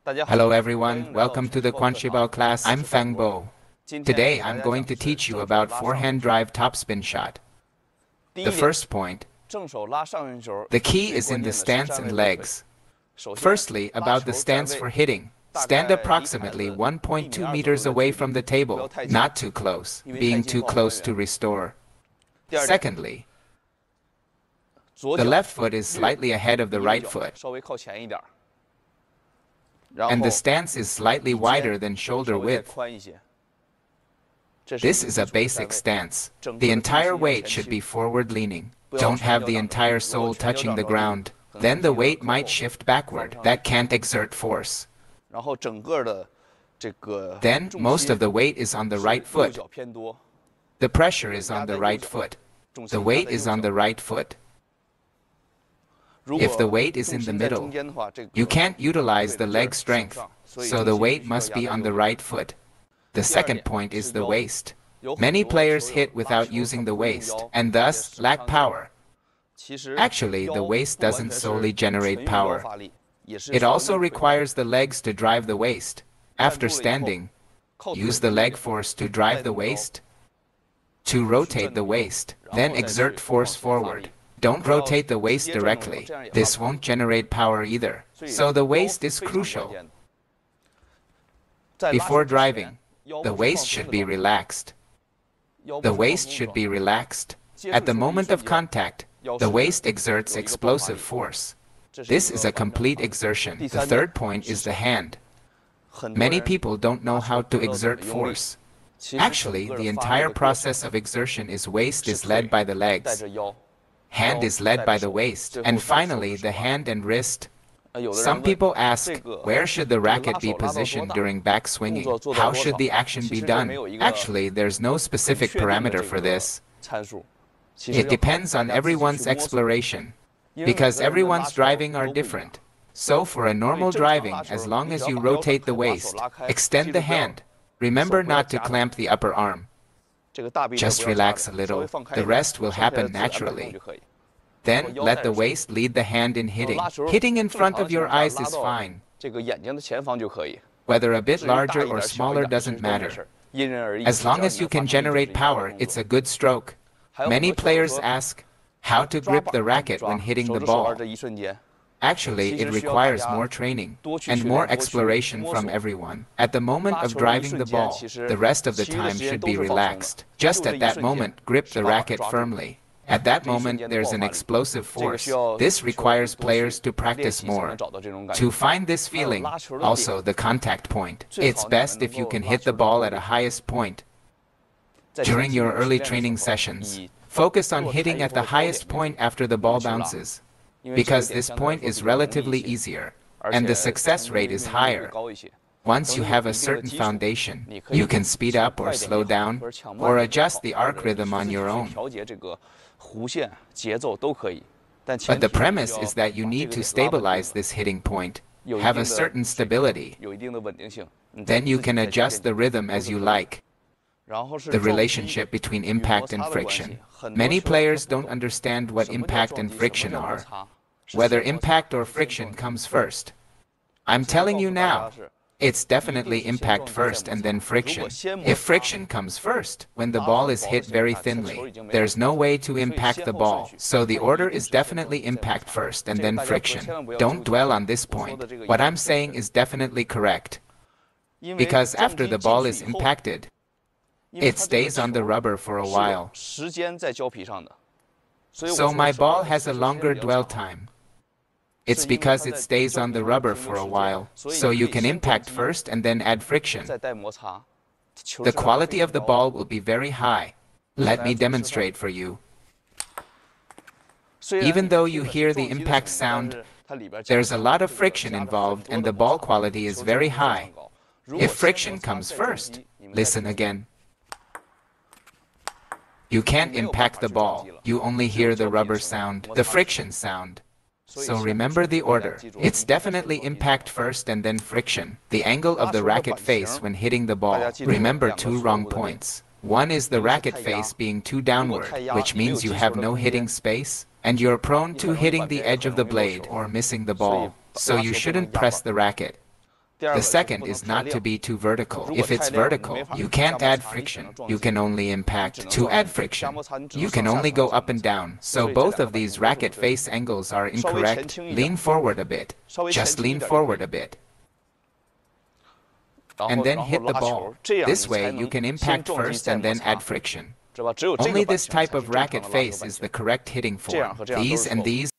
Hello everyone, welcome to the Quanchibao class. I'm FangBo. Today I'm going to teach you about forehand drive topspin shot. The first point, the key is in the stance and legs. Firstly, about the stance for hitting. Stand approximately 1.2 meters away from the table, not too close, being too close to restore. Secondly, the left foot is slightly ahead of the right foot, and the stance is slightly wider than shoulder width. This is a basic stance. The entire weight should be forward-leaning. Don't have the entire sole touching the ground. Then the weight might shift backward. That can't exert force. Then, most of the weight is on the right foot. The pressure is on the right foot. The weight is on the right foot. If the weight is in the middle, you can't utilize the leg strength, so the weight must be on the right foot. The second point is the waist. Many players hit without using the waist, and thus lack power. Actually, the waist doesn't solely generate power. It also requires the legs to drive the waist. After standing, use the leg force to drive the waist, to rotate the waist, then exert force forward. Don't rotate the waist directly. This won't generate power either. So the waist is crucial. Before driving, the waist should be relaxed. The waist should be relaxed. At the moment of contact, the waist exerts explosive force. This is a complete exertion. The third point is the hand. Many people don't know how to exert force. Actually, the entire process of exertion is waist is led by the legs. Hand is led by the waist, and finally the hand and wrist. Some people ask, where should the racket be positioned during back swinging? How should the action be done? Actually, there's no specific parameter for this. It depends on everyone's exploration, because everyone's driving are different. So for a normal driving, as long as you rotate the waist, extend the hand, remember not to clamp the upper arm. Just relax a little, the rest will happen naturally. Then, let the waist lead the hand in hitting. Hitting in front of your eyes is fine. Whether a bit larger or smaller doesn't matter. As long as you can generate power, it's a good stroke. Many players ask, how to grip the racket when hitting the ball. Actually, it requires more training and more exploration from everyone. At the moment of driving the ball, the rest of the time should be relaxed. Just at that moment, grip the racket firmly. At that moment, there's an explosive force. This requires players to practice more. To find this feeling, also the contact point. It's best if you can hit the ball at a highest point. During your early training sessions, focus on hitting at the highest point after the ball bounces, because this point is relatively easier, and the success rate is higher. Once you have a certain foundation, you can speed up or slow down, or adjust the arc rhythm on your own. But the premise is that you need to stabilize this hitting point, have a certain stability. Then you can adjust the rhythm as you like. The relationship between impact and friction. Many players don't understand what impact and friction are. Whether impact or friction comes first. I'm telling you now, it's definitely impact first and then friction. If friction comes first, when the ball is hit very thinly, there's no way to impact the ball. So the order is definitely impact first and then friction. Don't dwell on this point. What I'm saying is definitely correct. Because after the ball is impacted, it stays on the rubber for a while. So my ball has a longer dwell time. It's because it stays on the rubber for a while, so you can impact first and then add friction. The quality of the ball will be very high. Let me demonstrate for you. Even though you hear the impact sound, there's a lot of friction involved and the ball quality is very high. If friction comes first, listen again. You can't impact the ball, you only hear the rubber sound, the friction sound. So remember the order. It's definitely impact first and then friction. The angle of the racket face when hitting the ball. Remember two wrong points. One is the racket face being too downward, which means you have no hitting space, and you're prone to hitting the edge of the blade or missing the ball. So you shouldn't press the racket. The second is not to be too vertical. If it's vertical, you can't add friction. You can only impact. To add friction, you can only go up and down. So both of these racket face angles are incorrect. Lean forward a bit. Just lean forward a bit. And then hit the ball. This way you can impact first and then add friction. Only this type of racket face is the correct hitting form. These and these